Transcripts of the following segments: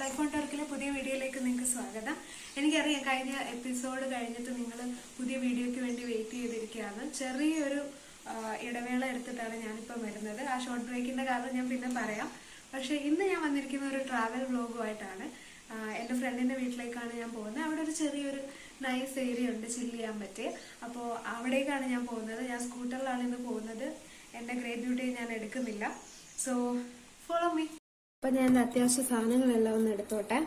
Life on ടർക്കിലെ പുതിയ വീഡിയോയിലേക്ക് നിങ്ങൾക്ക് സ്വാഗതം. എനിക്കറിയാം കഴിഞ്ഞ എപ്പിസോഡ് കഴിഞ്ഞിട്ട് നിങ്ങൾ പുതിയ വീഡിയോയ്ക്ക് വേണ്ടി വെയിറ്റ് ചെയ്തിരിക്കുകയാണ്. ചെറിയൊരു ഇടവേള എടുത്തിട്ടാണ് ഞാനിപ്പോൾ വരുന്നത്. ആ ഷോർട്ട് ബ്രേക്കിന്റെ കാരണം ഞാൻ പിന്നെ പറയാം. പക്ഷെ ഇന്ന് ഞാൻ വന്നിരിക്കുന്ന ഒരു ട്രാവൽ വ്ലോഗുമായിട്ടാണ്. എൻ്റെ ഫ്രണ്ടിന്റെ വീട്ടിലേക്കാണ് ഞാൻ പോകുന്നത്. അവിടെ ഒരു ചെറിയൊരു നൈസ് ഏരിയ ഉണ്ട്, ചില്ല് ചെയ്യാൻ പറ്റിയ. അപ്പോൾ അവിടേക്കാണ് ഞാൻ പോകുന്നത്. ഞാൻ സ്കൂട്ടറിലാണ് ഇന്ന് പോകുന്നത്. എൻ്റെ ഗ്രേറ്റ് ബ്യൂട്ടി ഞാൻ എടുക്കുന്നില്ല. So follow me. അപ്പൊ ഞാൻ അത്യാവശ്യ സാധനങ്ങളെല്ലാം ഒന്ന് എടുത്തോട്ടെ.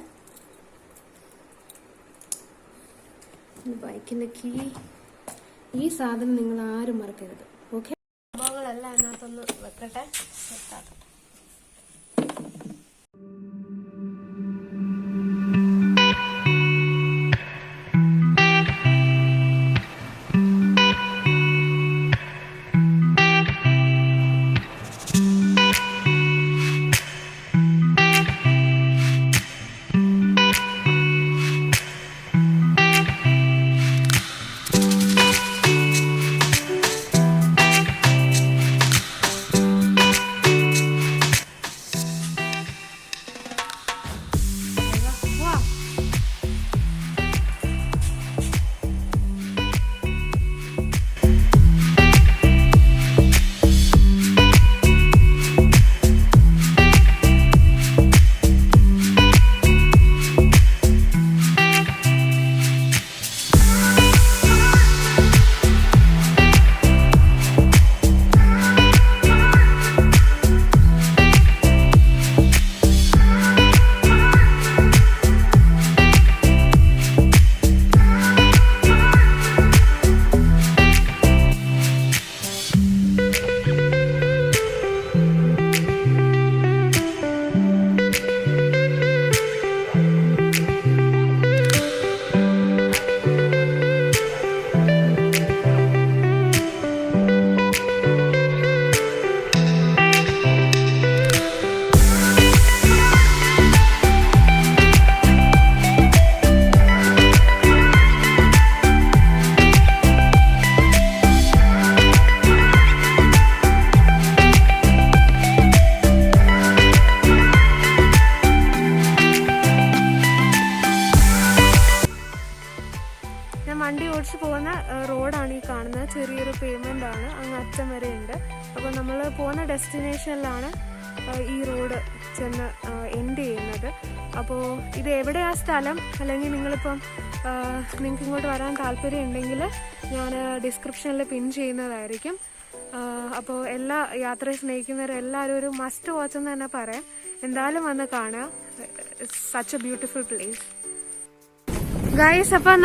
ബൈക്കിന്റെ കീ, ഈ സാധനം നിങ്ങൾ ആരും മറക്കരുത്. ഓക്കെ, സംഭവങ്ങളെല്ലാം അതിനകത്തൊന്ന് വെക്കട്ടെ, സെറ്റാക്കട്ടെ. വണ്ടി ഓടിച്ച് പോകുന്ന റോഡാണ് ഈ കാണുന്നത്. ചെറിയൊരു പേയ്മെന്റ് ആണ്, അങ്ങ് അറ്റം വരെ ഉണ്ട്. അപ്പോൾ നമ്മൾ പോകുന്ന ഡെസ്റ്റിനേഷനിലാണ് ഈ റോഡ് ചെന്ന് എൻഡ് ചെയ്യുന്നത്. അപ്പോൾ ഇത് എവിടെയാ സ്ഥലം, അല്ലെങ്കിൽ നിങ്ങൾക്ക് ഇങ്ങോട്ട് വരാൻ താല്പര്യം ഉണ്ടെങ്കിൽ ഞാൻ ഡിസ്ക്രിപ്ഷനിൽ പിൻ ചെയ്യുന്നതായിരിക്കും. അപ്പോൾ എല്ലാ യാത്രയെ സ്നേഹിക്കുന്നവരെല്ലാവരും ഒരു മസ്റ്റ് വാച്ച് എന്ന് തന്നെ പറയാം. എന്തായാലും വന്ന് കാണുക. Such A beautiful place guys. അപ്പം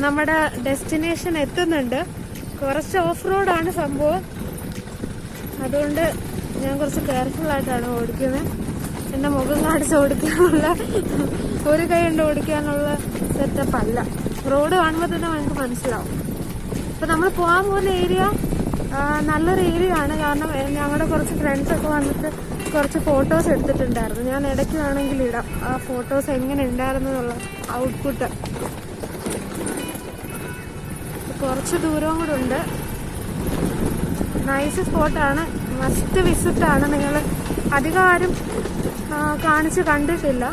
നമ്മുടെ ഡെസ്റ്റിനേഷൻ എത്തുന്നുണ്ട്. കുറച്ച് ഓഫ് റോഡാണ് സംഭവം, അതുകൊണ്ട് ഞാൻ കുറച്ച് കെയർഫുൾ ആയിട്ടാണ് ഓടിക്കുന്നത്. എന്റെ മുഖം കാണിച്ച് ഓടിക്കാനുള്ള, ഒരു കൈ കൊണ്ട് ഓടിക്കാനുള്ള സെറ്റപ്പ് അല്ല. റോഡ് കാണുമ്പോൾ തന്നെ നമുക്ക് മനസ്സിലാവും. അപ്പൊ നമ്മൾ പോകാൻ പോകുന്ന ഏരിയ നല്ലൊരു ഏരിയ ആണ്. കാരണം ഞങ്ങളുടെ കുറച്ച് ഫ്രണ്ട്സ് ഒക്കെ വന്നിട്ട് കുറച്ച് ഫോട്ടോസ് എടുത്തിട്ടുണ്ടായിരുന്നു. ഞാൻ ഇടയ്ക്ക് വേണമെങ്കിൽ ഇടാം ആ ഫോട്ടോസ് എങ്ങനെ ഉണ്ടായിരുന്നു എന്നുള്ള ഔട്ട്പുട്ട്. കുറച്ച് ദൂരവും കൂടെ ഉണ്ട്. നൈസ് സ്പോട്ടാണ്, മസ്റ്റ് വിസിറ്റ് ആണ്. നിങ്ങൾ അധികം ആരും കണ്ടിട്ടില്ല,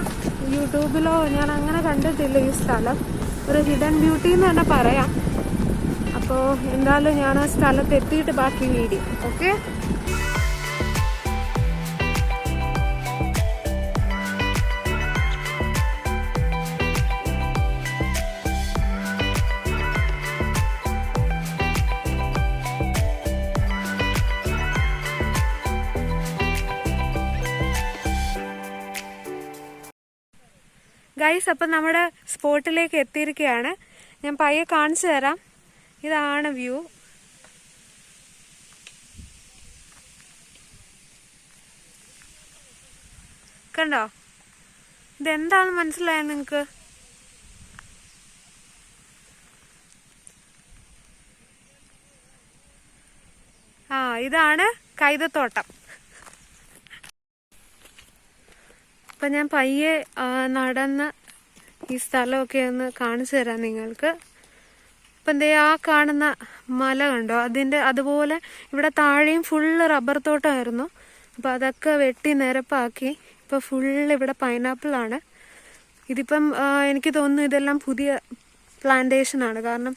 യൂട്യൂബിലോ ഞാൻ അങ്ങനെ കണ്ടിട്ടില്ല ഈ സ്ഥലം. ഒരു ഹിഡൻ ബ്യൂട്ടി എന്ന് തന്നെ പറയാം. അപ്പോൾ എന്തായാലും ഞാൻ ആ സ്ഥലത്ത് എത്തിയിട്ട് ബാക്കി വീഡിയോ. Okay, guys. അപ്പം നമ്മുടെ സ്പോട്ടിലേക്ക് എത്തിയിരിക്കുകയാണ്. ഞാൻ പയ്യെ കാണിച്ചു തരാം. ഇതാണ് വ്യൂ. കണ്ടോ? ഇതെന്താണെന്ന് മനസ്സിലായോ നിങ്ങക്ക്? ഇതാണ് കൈതത്തോട്ടം. അപ്പം ഞാൻ പയ്യെ നടന്ന് ഈ സ്ഥലമൊക്കെ ഒന്ന് കാണിച്ചു തരാം നിങ്ങൾക്ക്. അപ്പം എന്തേ ആ കാണുന്ന മല കണ്ടോ? അതുപോലെ ഇവിടെ താഴെയും ഫുള്ള് റബ്ബർ തോട്ടമായിരുന്നു. അപ്പം അതൊക്കെ വെട്ടി നിരപ്പാക്കി ഇപ്പോൾ ഫുൾ ഇവിടെ പൈനാപ്പിളാണ്. ഇതിപ്പം എനിക്ക് തോന്നുന്നു ഇതെല്ലാം പുതിയ പ്ലാന്റേഷനാണ്. കാരണം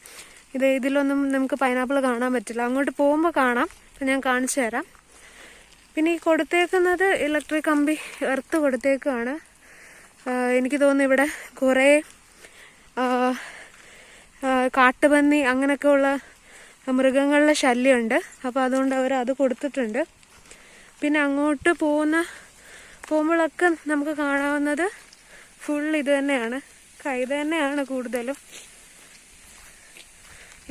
ഇതിലൊന്നും നമുക്ക് പൈനാപ്പിൾ കാണാൻ പറ്റില്ല. അങ്ങോട്ട് പോകുമ്പോൾ കാണാം. അപ്പം ഞാൻ കാണിച്ചു തരാം. പിന്നെ ഈ കൊടുത്തേക്കുന്നത് ഇലക്ട്രിക് കമ്പി എർത്ത് കൊടുത്തേക്കാണ്. എനിക്ക് തോന്നുന്നു ഇവിടെ കുറേ കാട്ടുപന്നി അങ്ങനെയൊക്കെ ഉള്ള മൃഗങ്ങളുടെ ശല്യമുണ്ട്. അപ്പോൾ അതുകൊണ്ട് അവർ അത് കൊടുത്തിട്ടുണ്ട്. പിന്നെ അങ്ങോട്ട് പോകുമ്പോഴൊക്കെ നമുക്ക് കാണാവുന്നത് ഫുൾ ഇത് തന്നെയാണ്, കൈത തന്നെയാണ് കൂടുതലും.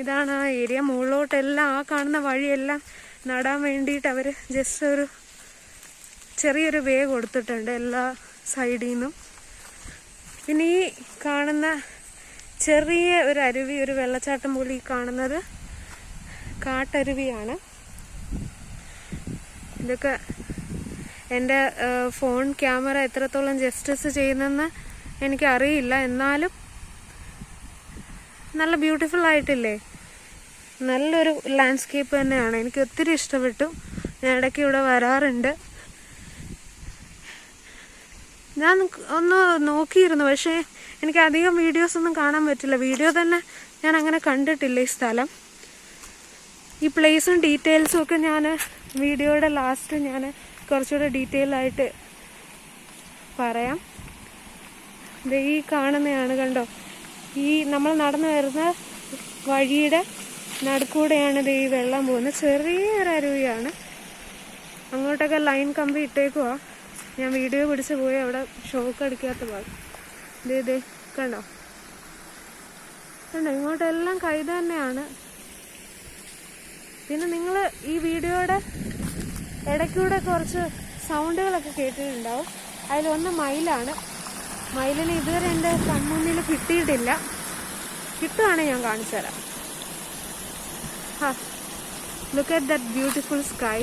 ഇതാണ് ആ ഏരിയ. മുകളിലോട്ടെല്ലാം ആ കാണുന്ന വഴിയെല്ലാം നടാൻ വേണ്ടിയിട്ട് അവർ ജസ്റ്റ് ഒരു ചെറിയൊരു വേ കൊടുത്തിട്ടുണ്ട് എല്ലാ സൈഡിൽ നിന്നും. പിന്നെ ഈ കാണുന്ന ചെറിയ ഒരു അരുവി, ഒരു വെള്ളച്ചാട്ടം പോലെ ഈ കാണുന്നത് കാട്ടരുവിയാണ്. ഇതൊക്കെ എൻ്റെ ഫോൺ ക്യാമറ എത്രത്തോളം ജസ്റ്റിസ് ചെയ്യുന്നെന്ന് എനിക്കറിയില്ല. എന്നാലും നല്ല ബ്യൂട്ടിഫുൾ ആയിട്ടില്ലേ? നല്ലൊരു ലാൻഡ്സ്കേപ്പ് തന്നെയാണ്. എനിക്ക് ഒത്തിരി ഇഷ്ടപ്പെട്ടു. ഞാൻ ഇടയ്ക്ക് ഇവിടെ വരാറുണ്ട്. ഞാൻ ഒന്ന് നോക്കിയിരുന്നു, പക്ഷേ എനിക്ക് അധികം വീഡിയോസൊന്നും കാണാൻ പറ്റില്ല. വീഡിയോ തന്നെ ഞാൻ അങ്ങനെ കണ്ടിട്ടില്ല ഈ സ്ഥലം. ഈ പ്ലേസും ഡീറ്റെയിൽസും ഒക്കെ ഞാൻ വീഡിയോയുടെ ലാസ്റ്റ് ഞാൻ കുറച്ചുകൂടെ ഡീറ്റെയിൽ ആയിട്ട് പറയാം. ഇത് ഈ കാണുന്നതാണ്, കണ്ടോ? ഈ നമ്മൾ നടന്നു വരുന്ന വഴിയുടെ നടുക്കൂടെയാണ് ഇത് ഈ വെള്ളം പോകുന്നത്. ചെറിയൊരു അരുവിയാണ്. അങ്ങോട്ടൊക്കെ ലൈൻ കമ്പി ഇട്ടേക്കുവാ. ഞാൻ വീഡിയോ പിടിച്ച് പോയി അവിടെ ഷോക്ക് അടിക്കാത്ത ഭാഗം. ഇതേ കണ്ടോ? കണ്ടോ? ഇങ്ങോട്ടെല്ലാം കൈത തന്നെയാണ്. പിന്നെ നിങ്ങൾ ഈ വീഡിയോയുടെ ഇടയ്ക്കൂടെ കുറച്ച് സൗണ്ടുകളൊക്കെ കേട്ടിട്ടുണ്ടാവും. അതിലൊന്ന് മയിലാണ്. മയിലിന് ഇതുവരെ എൻ്റെ കൺമുന്നിൽ കിട്ടിയിട്ടില്ല. കിട്ടുവാണെങ്കിൽ ഞാൻ കാണിച്ചു തരാം. Look at that beautiful sky.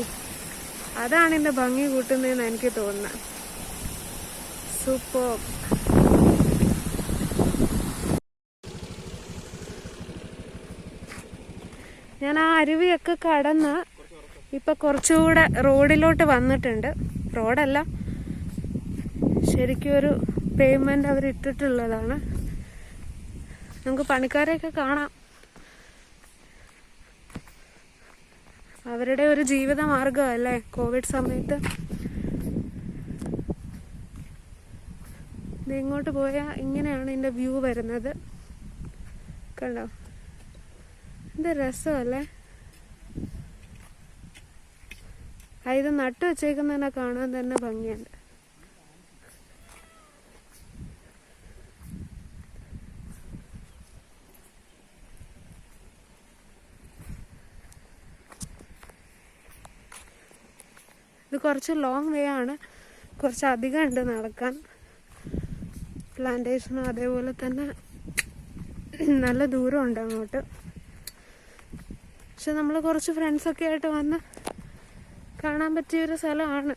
അതാണ് എൻ്റെ ഭംഗി കൂട്ടുന്നതെന്ന് എനിക്ക് തോന്നുന്നത്. സൂപ്പർ. ഞാൻ ആ അരുവിയൊക്കെ കടന്ന് ഇപ്പൊ കുറച്ചുകൂടെ റോഡിലോട്ട് വന്നിട്ടുണ്ട്. റോഡല്ല, ശരിക്കും ഒരു പേയ്മെന്റ് അവർ ഇട്ടിട്ടുള്ളതാണ്. നമുക്ക് പണിക്കാരെയൊക്കെ കാണാം. അവരുടെ ഒരു ജീവിത മാർഗമല്ലേ കോവിഡ് സമയത്ത്. ഇങ്ങോട്ട് പോയാൽ ഇങ്ങനെയാണ് ഇതിന്റെ വ്യൂ വരുന്നത്. കണ്ടോ? എന്ത് രസമല്ലേ? ഇത് നട്ടു വെച്ചേക്കുന്നതിനെ കാണാൻ തന്നെ ഭംഗിയുണ്ട്. ഇത് കുറച്ച് ലോങ് വേ ആണ്, കുറച്ച് അധികം ഉണ്ട് നടക്കാൻ. പ്ലാന്റേഷനും അതേപോലെ തന്നെ നല്ല ദൂരമുണ്ട് അങ്ങോട്ട്. പക്ഷെ നമ്മൾ കുറച്ച് ഫ്രണ്ട്സൊക്കെ ആയിട്ട് വന്ന് കാണാൻ പറ്റിയൊരു സ്ഥലമാണ്.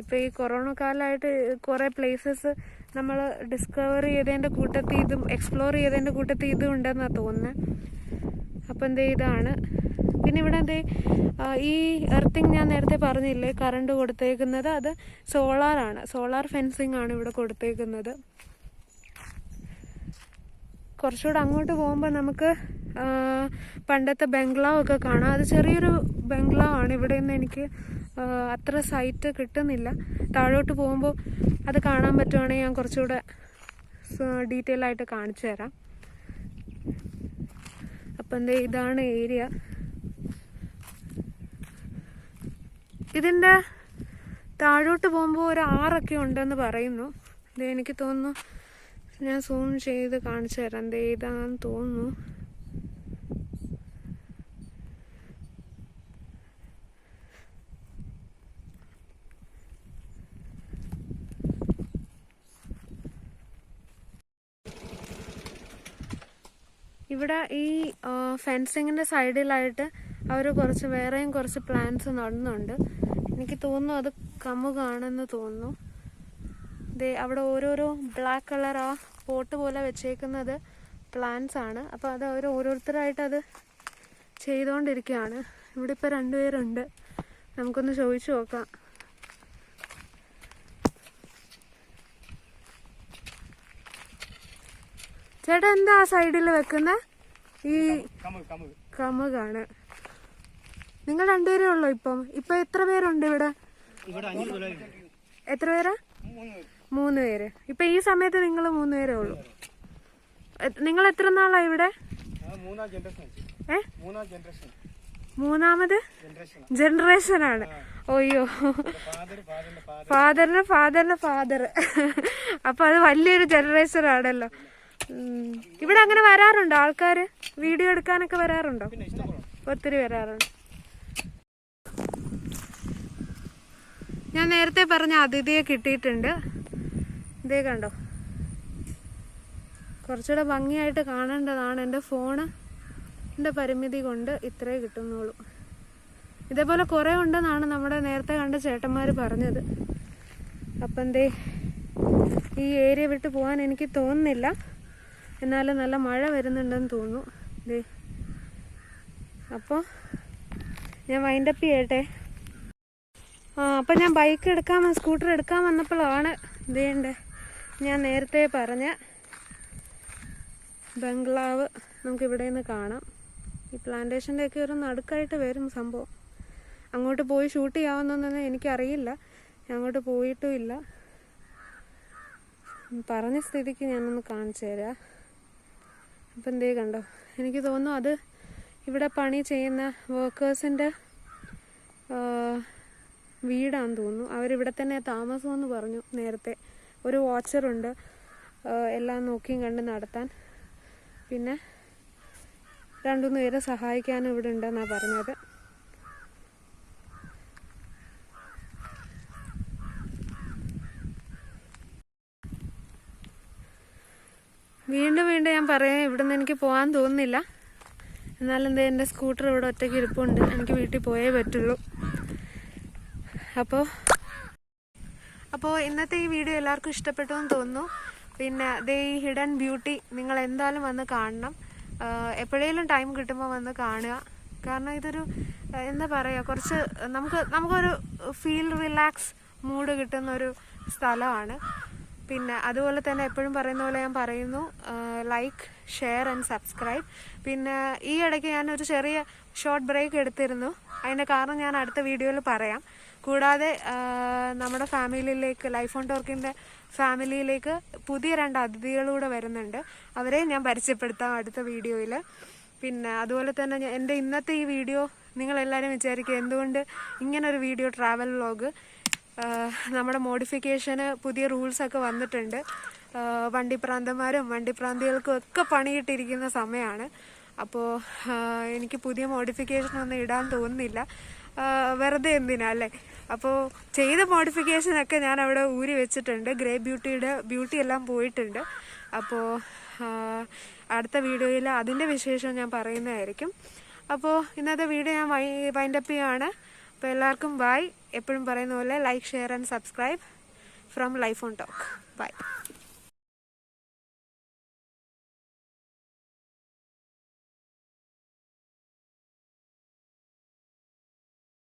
ഇപ്പം ഈ കൊറോണ കാലമായിട്ട് കുറേ പ്ലേസസ് നമ്മൾ ഡിസ്കവർ ചെയ്തതിൻ്റെ കൂട്ടത്തിൽ ഇതും എക്സ്പ്ലോർ ചെയ്തതിൻ്റെ കൂട്ടത്തിൽ ഇതും ഉണ്ടെന്നാണ് തോന്നുന്നത്. അപ്പം ഇതാണ്. പിന്നെ ഇവിടെ ഈ എർത്തിങ് ഞാൻ നേരത്തെ പറഞ്ഞില്ലേ, കറണ്ട് കൊടുത്തേക്കുന്നത് അത് സോളാറാണ്. സോളാർ ഫെൻസിങ് ആണ് ഇവിടെ കൊടുത്തേക്കുന്നത്. കുറച്ചുകൂടെ അങ്ങോട്ട് പോകുമ്പോൾ നമുക്ക് പണ്ടത്തെ ബംഗ്ലാവ് ഒക്കെ കാണാം. അത് ചെറിയൊരു ബംഗ്ലാവ് ആണ്. ഇവിടെ നിന്ന് എനിക്ക് അത്ര സൈറ്റ് കിട്ടുന്നില്ല. താഴോട്ട് പോകുമ്പോൾ അത് കാണാൻ പറ്റുവാണെങ്കിൽ ഞാൻ കുറച്ചുകൂടെ ഡീറ്റെയിൽ ആയിട്ട് കാണിച്ചു തരാം. അപ്പം ഇതാണ് ഏരിയ. ഇതിൻ്റെ താഴോട്ട് പോകുമ്പോൾ ഒരു ആറൊക്കെ ഉണ്ടെന്ന് പറയുന്നു. എനിക്ക് തോന്നുന്നു, ഞാൻ സൂം ചെയ്ത് കാണിച്ചു തരാം. ഇതാന്ന് തോന്നുന്നു. ഇവിടെ ഈ ഫെൻസിങ്ങിൻ്റെ സൈഡിലായിട്ട് അവർ വേറെയും കുറച്ച് പ്ലാന്റ്സ് നടുന്നുണ്ട്. എനിക്ക് തോന്നുന്നു അത് കമുകാണെന്ന് തോന്നുന്നു. അവിടെ ഓരോരോ ബ്ലാക്ക് കളർ ആ പോട്ട് പോലെ വെച്ചേക്കുന്നത് പ്ലാൻസ് ആണ്. അപ്പോൾ അത് അവർ ഓരോരുത്തരായിട്ട് അത് ചെയ്തുകൊണ്ടിരിക്കുകയാണ്. ഇവിടെ ഇപ്പോൾ 2 പേരുണ്ട്. നമുക്കൊന്ന് ചോദിച്ചു നോക്കാം. ചേട്ടാ എന്താ ആ സൈഡിൽ വെക്കുന്ന ഈ കമുകാണ്. നിങ്ങൾ 2 പേരേ ഉള്ളൂ ഇപ്പൊ എത്ര പേരുണ്ട് ഇവിടെ? എത്ര പേരാ? 3 പേര്. ഇപ്പൊ ഈ സമയത്ത് നിങ്ങൾ 3 പേരേ ഉള്ളൂ. നിങ്ങൾ എത്ര നാളാ ഇവിടെ? മൂന്നാമത് ജനറേഷൻ ആണ്. ഓയ്യോ, ഫാദറിന്റെ ഫാദർ. അപ്പൊ അത് വലിയൊരു ജനറേഷൻ ആണല്ലോ. ഇവിടെ അങ്ങനെ വരാറുണ്ടോ ആൾക്കാര്? വീഡിയോ എടുക്കാനൊക്കെ വരാറുണ്ടോ? ഒത്തിരി വരാറുണ്ട്. ഞാൻ നേരത്തെ പറഞ്ഞ അതിഥിയെ കിട്ടിയിട്ടുണ്ട്. ഇതേ കണ്ടോ, കുറച്ചുകൂടെ ഭംഗിയായിട്ട് കാണേണ്ടതാണ്. എൻ്റെ ഫോണിൻ്റെ പരിമിതി കൊണ്ട് ഇത്രേ കിട്ടുന്നുള്ളൂ. ഇതേപോലെ കുറേ ഉണ്ടെന്നാണ് നമ്മുടെ നേരത്തെ കണ്ട ചേട്ടന്മാർ പറഞ്ഞത്. അപ്പം എന്തേ ഈ ഏരിയ വിട്ട് പോകാൻ എനിക്ക് തോന്നുന്നില്ല. എന്നാലും നല്ല മഴ വരുന്നുണ്ടെന്ന് തോന്നുന്നു. ദേ അപ്പോൾ ഞാൻ വൈൻഡപ്പ് ചെയ്യട്ടെ. അപ്പം ഞാൻ സ്കൂട്ടർ എടുക്കാൻ വന്നപ്പോഴാണ് ഇതേണ്ടേ ഞാൻ നേരത്തെ പറഞ്ഞ ബംഗ്ലാവ് നമുക്ക് ഇവിടെ നിന്ന് കാണാം. ഈ പ്ലാന്റേഷൻ്റെയൊക്കെ ഒരു നടുക്കായിട്ട് വരും സംഭവം. അങ്ങോട്ട് പോയി ഷൂട്ട് ചെയ്യാവുന്നതെന്ന് എനിക്കറിയില്ല. ഞാൻ അങ്ങോട്ട് പോയിട്ടും ഇല്ല. പറഞ്ഞ സ്ഥിതിക്ക് ഞാനൊന്ന് കാണിച്ചു തരാം. അപ്പം എന്തേ കണ്ടോ, എനിക്ക് തോന്നുന്നു അത് ഇവിടെ പണി ചെയ്യുന്ന വർക്കേഴ്സിൻ്റെ വീടാണെന്ന് തോന്നുന്നു. അവരിവിടെ തന്നെ താമസമെന്ന് പറഞ്ഞു നേരത്തെ. ഒരു വാച്ചറുണ്ട് എല്ലാം നോക്കിയും കണ്ട് നടത്താൻ. പിന്നെ 2-3 പേരെ സഹായിക്കാനും ഇവിടെ ഉണ്ടെന്നാണ് പറഞ്ഞത്. വീണ്ടും ഞാൻ പറയാം, ഇവിടെ നിന്ന് എനിക്ക് പോകാൻ തോന്നുന്നില്ല. എന്നാലെന്താ എൻ്റെ സ്കൂട്ടർ ഇവിടെ ഒറ്റയ്ക്ക് ഇരിപ്പുണ്ട്. എനിക്ക് വീട്ടിൽ പോയേ പറ്റുള്ളൂ. അപ്പോൾ ഇന്നത്തെ ഈ വീഡിയോ എല്ലാവർക്കും ഇഷ്ടപ്പെട്ടു എന്ന് തോന്നുന്നു. പിന്നെ ദേ ഈ ഹിഡൻ ബ്യൂട്ടി നിങ്ങൾ എന്തായാലും വന്ന് കാണണം. എപ്പോഴേലും ടൈം കിട്ടുമ്പോൾ വന്ന് കാണുക. കാരണം ഇതൊരു എന്താ പറയുക, കുറച്ച് നമുക്കൊരു ഫീൽ റിലാക്സ് മൂഡ് കിട്ടുന്നൊരു സ്ഥലമാണ്. പിന്നെ അതുപോലെ തന്നെ എപ്പോഴും പറയുന്ന പോലെ ഞാൻ പറയുന്നു, ലൈക്ക്, ഷെയർ ആൻഡ് സബ്സ്ക്രൈബ്. പിന്നെ ഈ ഇടയ്ക്ക് ഞാനൊരു ചെറിയ ഷോർട്ട് ബ്രേക്ക് എടുത്തിരുന്നു. അതിൻ്റെ കാരണം ഞാൻ അടുത്ത വീഡിയോയിൽ പറയാം. കൂടാതെ നമ്മുടെ ഫാമിലിയിലേക്ക്, ലൈഫ് ഓൺ ടോക്കിൻ്റെ ഫാമിലിയിലേക്ക് പുതിയ 2 അതിഥികളൂടെ വരുന്നുണ്ട്. അവരെ ഞാൻ പരിചയപ്പെടുത്താം അടുത്ത വീഡിയോയിൽ. പിന്നെ അതുപോലെ തന്നെ എൻ്റെ ഇന്നത്തെ ഈ വീഡിയോ നിങ്ങളെല്ലാവരും വിചാരിക്കുക എന്തുകൊണ്ട് ഇങ്ങനൊരു വീഡിയോ, ട്രാവൽ വ്ലോഗ്. നമ്മുടെ മോഡിഫിക്കേഷന് പുതിയ റൂൾസൊക്കെ വന്നിട്ടുണ്ട്. വണ്ടിപ്രാന്തന്മാരും വണ്ടിപ്രാന്തികൾക്കും ഒക്കെ പണിയിട്ടിരിക്കുന്ന സമയമാണ്. അപ്പോൾ എനിക്ക് പുതിയ മോഡിഫിക്കേഷനൊന്നും ഇടാൻ തോന്നുന്നില്ല. വെറുതെ എന്തിനാ അല്ലേ? അപ്പോൾ ചെയ്ത മോഡിഫിക്കേഷനൊക്കെ ഞാൻ അവിടെ ഊരി വെച്ചിട്ടുണ്ട്. ഗ്രേ ബ്യൂട്ടി എല്ലാം പോയിട്ടുണ്ട്. അപ്പോൾ അടുത്ത വീഡിയോയിൽ അതിൻ്റെ വിശേഷം ഞാൻ പറയുന്നതായിരിക്കും. അപ്പോൾ ഇന്നത്തെ വീഡിയോ ഞാൻ വൈൻഡപ്പ് ചെയ്യുകയാണ്. അപ്പോൾ എല്ലാവർക്കും ബൈ. എപ്പോഴും പറയുന്ന പോലെ like, share and subscribe from Life on Talk. By.